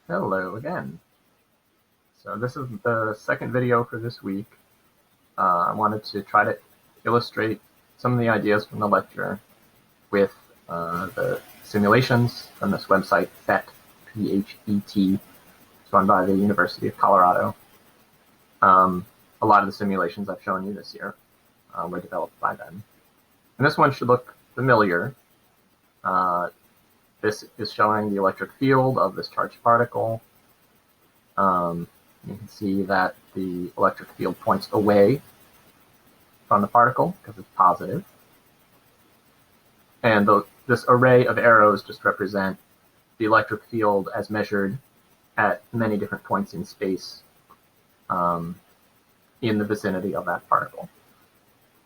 Hello again. So this is the second video for this week. I wanted to try to illustrate some of the ideas from the lecture with the simulations from this website, PhET, P-H-E-T. It's run by the University of Colorado. A lot of the simulations I've shown you this year were developed by them. And this one should look familiar. This is showing the electric field of this charged particle. You can see that the electric field points away from the particle because it's positive. And this array of arrows just represent the electric field as measured at many different points in space in the vicinity of that particle.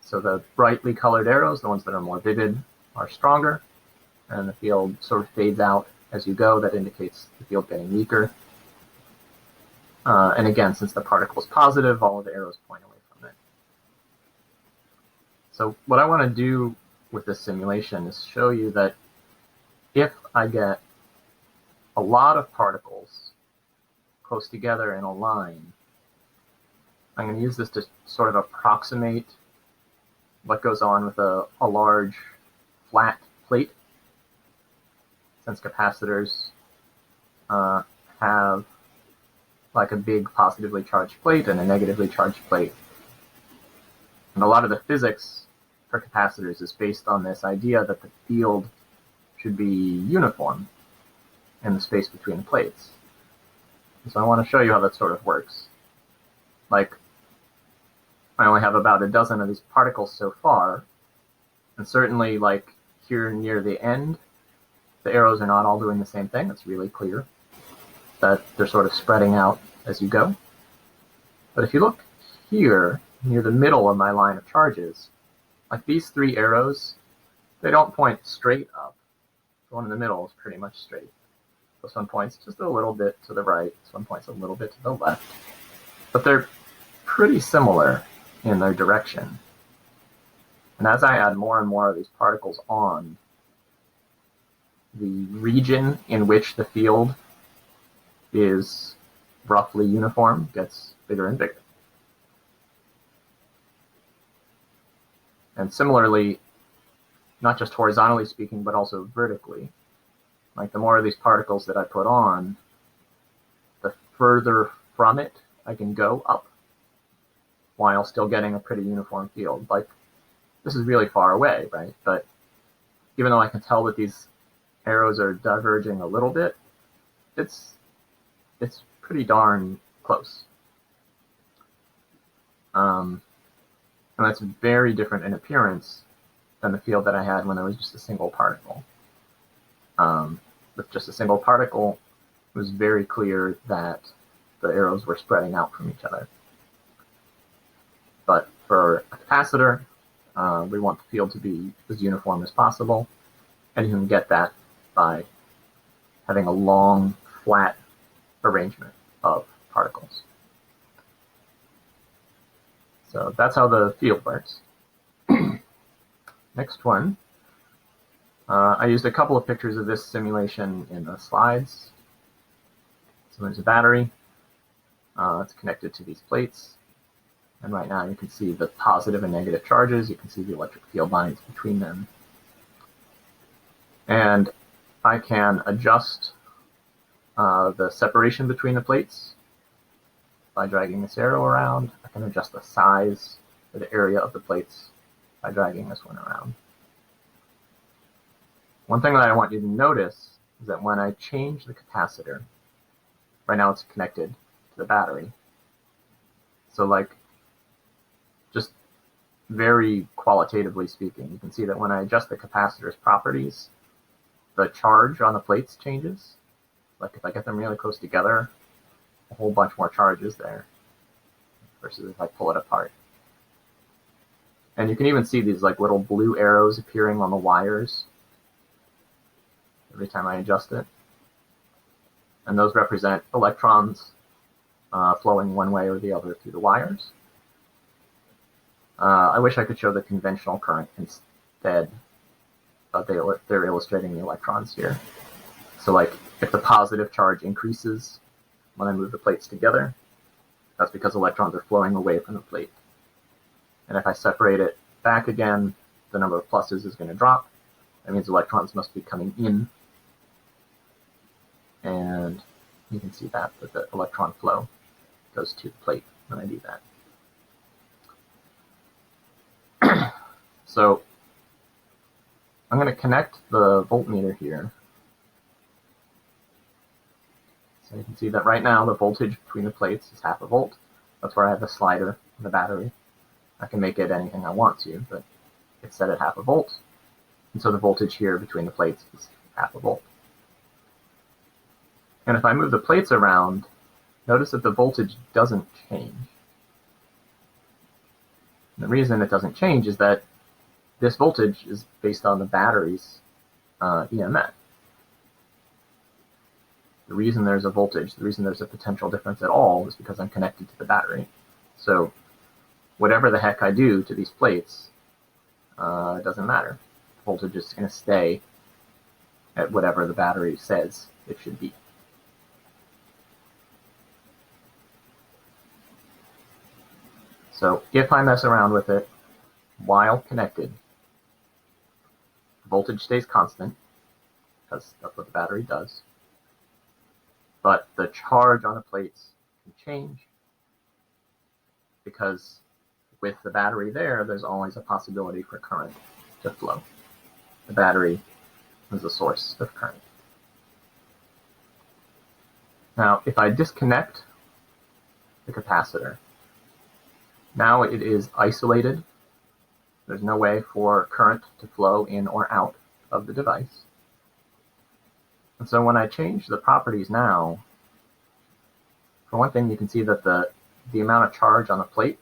So the brightly colored arrows, the ones that are more vivid, are stronger, and the field sort of fades out as you go. That indicates the field getting weaker. And again, since the particle is positive, all of the arrows point away from it. So what I want to do with this simulation is show you that if I get a lot of particles close together in a line, I'm going to use this to sort of approximate what goes on with a large flat plate. Since capacitors have like a big positively charged plate and a negatively charged plate. And a lot of the physics for capacitors is based on this idea that the field should be uniform in the space between the plates. And so I want to show you how that sort of works. Like, I only have about a dozen of these particles so far, and certainly like here near the end, the arrows are not all doing the same thing. It's really clear that they're sort of spreading out as you go. But if you look here near the middle of my line of charges, like these three arrows, they don't point straight up. The one in the middle is pretty much straight. This one points just a little bit to the right. This one points a little bit to the left. But they're pretty similar in their direction. And as I add more and more of these particles on, the region in which the field is roughly uniform gets bigger and bigger. And similarly, not just horizontally speaking, but also vertically, like the more of these particles that I put on, the further from it I can go up while still getting a pretty uniform field. Like, this is really far away, right? But even though I can tell that these arrows are diverging a little bit, it's pretty darn close. And that's very different in appearance than the field that I had when there was just a single particle. With just a single particle, it was very clear that the arrows were spreading out from each other. But for a capacitor, we want the field to be as uniform as possible, and you can get that by having a long, flat arrangement of particles. So that's how the field works. Next one, I used a couple of pictures of this simulation in the slides. So there's a battery. It's connected to these plates. And right now you can see the positive and negative charges. You can see the electric field lines between them. And I can adjust the separation between the plates by dragging this arrow around. I can adjust the size or the area of the plates by dragging this one around. One thing that I want you to notice is that when I change the capacitor, right now it's connected to the battery. So like, just very qualitatively speaking, you can see that when I adjust the capacitor's properties, the charge on the plates changes. Like if I get them really close together, a whole bunch more charge is there versus if I pull it apart. And you can even see these like little blue arrows appearing on the wires every time I adjust it. And those represent electrons flowing one way or the other through the wires. I wish I could show the conventional current instead, but they're illustrating the electrons here. So like if the positive charge increases when I move the plates together, that's because electrons are flowing away from the plate. And if I separate it back again, the number of pluses is going to drop. That means electrons must be coming in. And you can see that the electron flow goes to the plate when I do that. So I'm going to connect the voltmeter here. So you can see that right now the voltage between the plates is 1/2 volt. That's where I have the slider in the battery. I can make it anything I want to, but it's set at 1/2 volt. And so the voltage here between the plates is 1/2 volt. And if I move the plates around, notice that the voltage doesn't change. And the reason it doesn't change is that this voltage is based on the battery's EMF. The reason there's a voltage, the reason there's a potential difference at all is because I'm connected to the battery. So whatever the heck I do to these plates, it doesn't matter. The voltage is going to stay at whatever the battery says it should be. So if I mess around with it while connected, the voltage stays constant, because that's what the battery does. But the charge on the plates can change, because with the battery there, there's always a possibility for current to flow. The battery is the source of current. Now, if I disconnect the capacitor, now it is isolated. There's no way for current to flow in or out of the device. And so when I change the properties now, for one thing, you can see that the amount of charge on the plate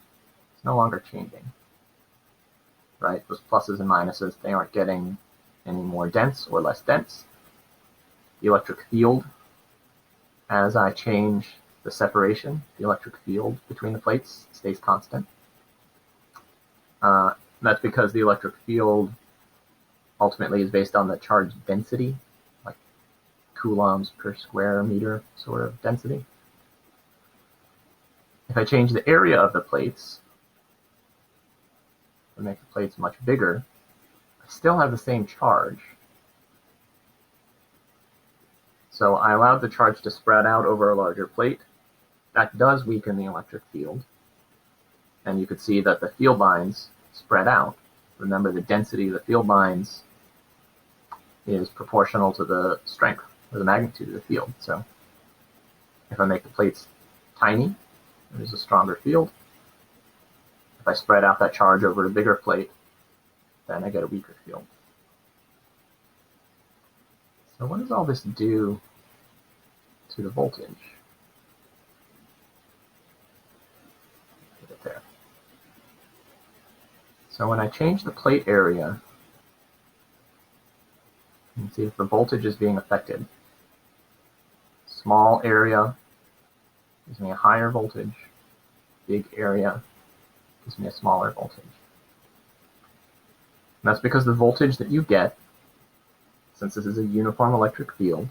is no longer changing. Right? Those pluses and minuses, they aren't getting any more dense or less dense. The electric field, as I change the separation, the electric field between the plates stays constant. That's because the electric field ultimately is based on the charge density, like coulombs per square meter sort of density. If I change the area of the plates, and make the plates much bigger, I still have the same charge. So I allowed the charge to spread out over a larger plate. That does weaken the electric field. And you could see that the field lines spread out. Remember, the density of the field lines is proportional to the strength or the magnitude of the field. So if I make the plates tiny, there's a stronger field. If I spread out that charge over a bigger plate, then I get a weaker field. So what does all this do to the voltage? Put it there. So when I change the plate area, you can see if the voltage is being affected. Small area gives me a higher voltage. Big area gives me a smaller voltage. And that's because the voltage that you get, since this is a uniform electric field,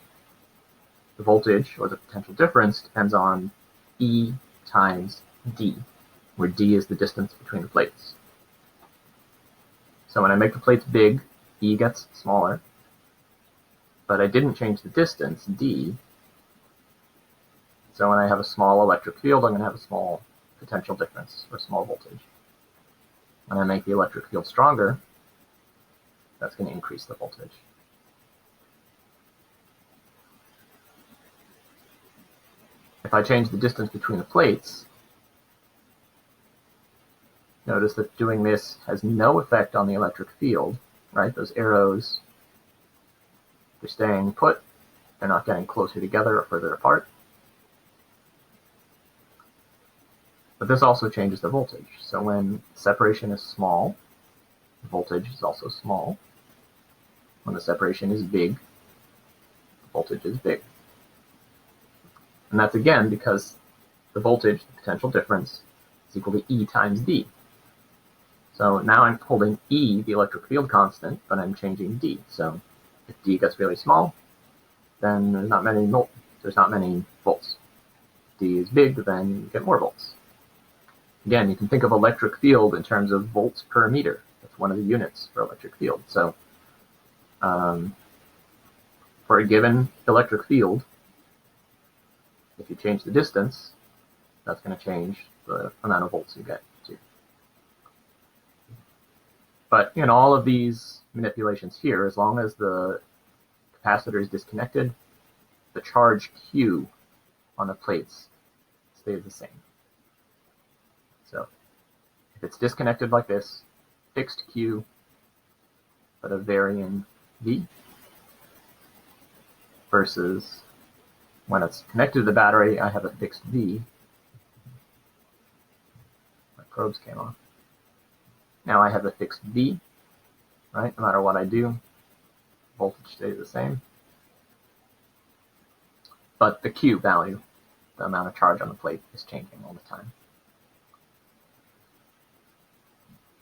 the voltage, or the potential difference, depends on E times D, where D is the distance between the plates. So when I make the plates big, E gets smaller, but I didn't change the distance, D. So when I have a small electric field, I'm going to have a small potential difference, or small voltage. When I make the electric field stronger, that's going to increase the voltage. If I change the distance between the plates, notice that doing this has no effect on the electric field, right? Those arrows, they're staying put. They're not getting closer together or further apart. But this also changes the voltage. So when separation is small, the voltage is also small. When the separation is big, the voltage is big. And that's again because the voltage, the potential difference, is equal to E times D. So now I'm holding E, the electric field constant, but I'm changing D. So if D gets really small, then there's not many volts. If D is big, then you get more volts. Again, you can think of electric field in terms of volts per meter. That's one of the units for electric field. So for a given electric field, if you change the distance, that's going to change the amount of volts you get too. But in all of these manipulations here, as long as the capacitor is disconnected, the charge Q on the plates stays the same. So if it's disconnected like this, fixed Q, but a varying V, versus when it's connected to the battery, I have a fixed V. My probes came off. Now I have a fixed V, right? No matter what I do, voltage stays the same. But the Q value, the amount of charge on the plate, is changing all the time.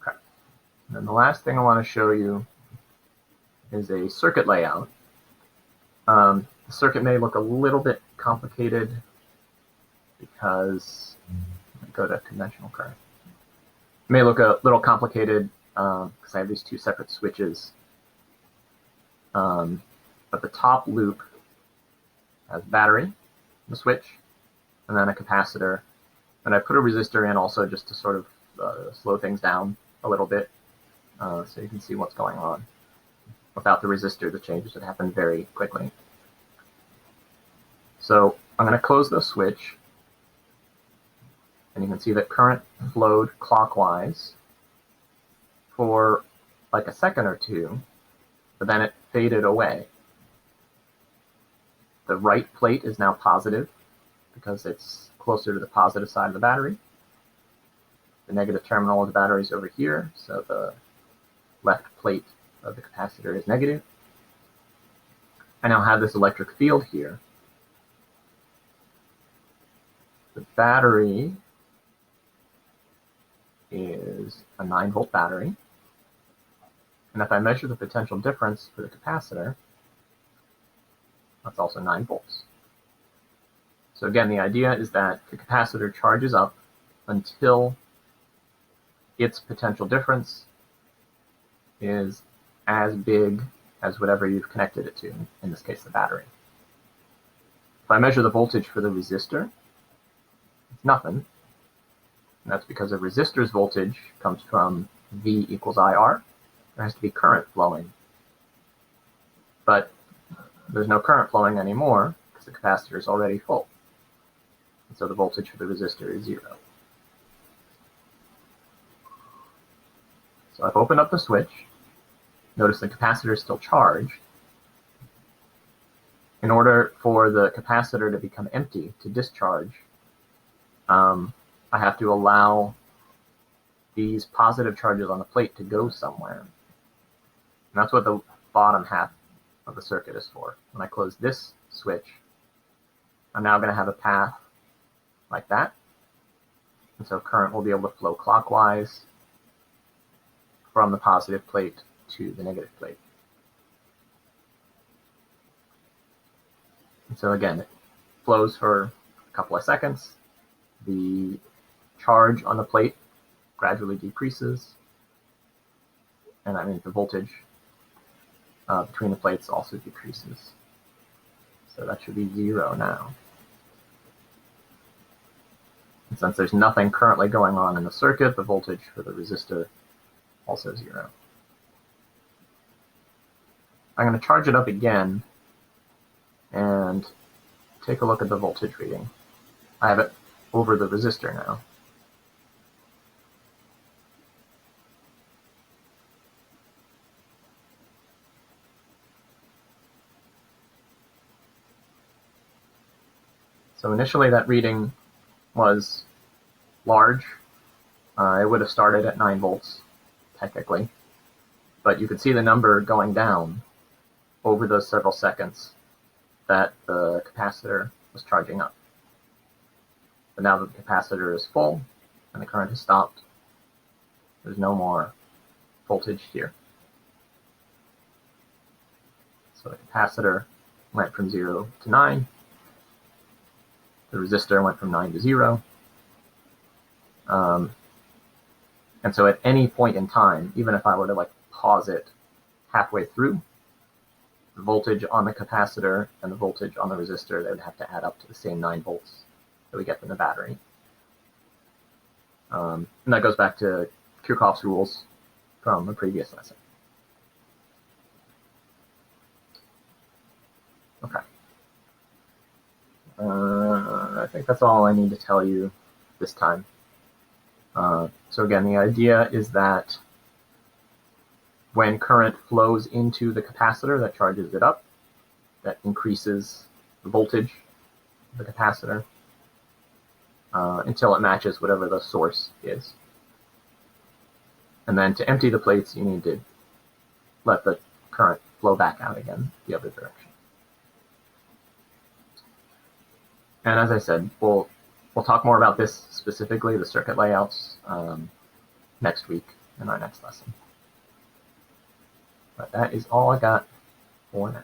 Okay. And then the last thing I want to show you is a circuit layout. The circuit may look a little bit complicated because, go to conventional current. It may look a little complicated because I have these two separate switches. But the top loop has battery, the switch, and then a capacitor. And I put a resistor in also just to sort of slow things down a little bit so you can see what's going on. Without the resistor, the changes would happen very quickly. So I'm going to close the switch, and you can see that current flowed clockwise for like a second or two, but then it faded away. The right plate is now positive because it's closer to the positive side of the battery. The negative terminal of the battery is over here, so the left plate of the capacitor is negative. I now have this electric field here. The battery is a 9-volt battery. And if I measure the potential difference for the capacitor, that's also 9 volts. So again, the idea is that the capacitor charges up until its potential difference is as big as whatever you've connected it to, in this case the battery. If I measure the voltage for the resistor, it's nothing. And that's because a resistor's voltage comes from V equals IR. There has to be current flowing. But there's no current flowing anymore because the capacitor is already full. And so the voltage for the resistor is 0. So I've opened up the switch. Notice the capacitor is still charged. In order for the capacitor to become empty, to discharge, I have to allow these positive charges on the plate to go somewhere. And that's what the bottom half of the circuit is for. When I close this switch, I'm now going to have a path like that. And so current will be able to flow clockwise from the positive plate to the negative plate. And so again, it flows for a couple of seconds. The charge on the plate gradually decreases, and that means the voltage between the plates also decreases. So that should be 0 now. And since there's nothing currently going on in the circuit, the voltage for the resistor also 0. I'm going to charge it up again and take a look at the voltage reading. I have it over the resistor now. So initially that reading was large. It would have started at 9 volts, technically. But you could see the number going down over those several seconds that the capacitor was charging up. But now that the capacitor is full and the current has stopped, there's no more voltage here. So the capacitor went from 0 to 9. The resistor went from 9 to 0. And so at any point in time, even if I were to like pause it halfway through, the voltage on the capacitor and the voltage on the resistor, they would have to add up to the same 9 volts that we get from the battery. And that goes back to Kirchhoff's rules from the previous lesson. Okay. I think that's all I need to tell you this time. So again, the idea is that when current flows into the capacitor, that charges it up, that increases the voltage of the capacitor until it matches whatever the source is. And then to empty the plates, you need to let the current flow back out again the other direction. And as I said, we'll talk more about this specifically, the circuit layouts, next week in our next lesson. But that is all I got for now.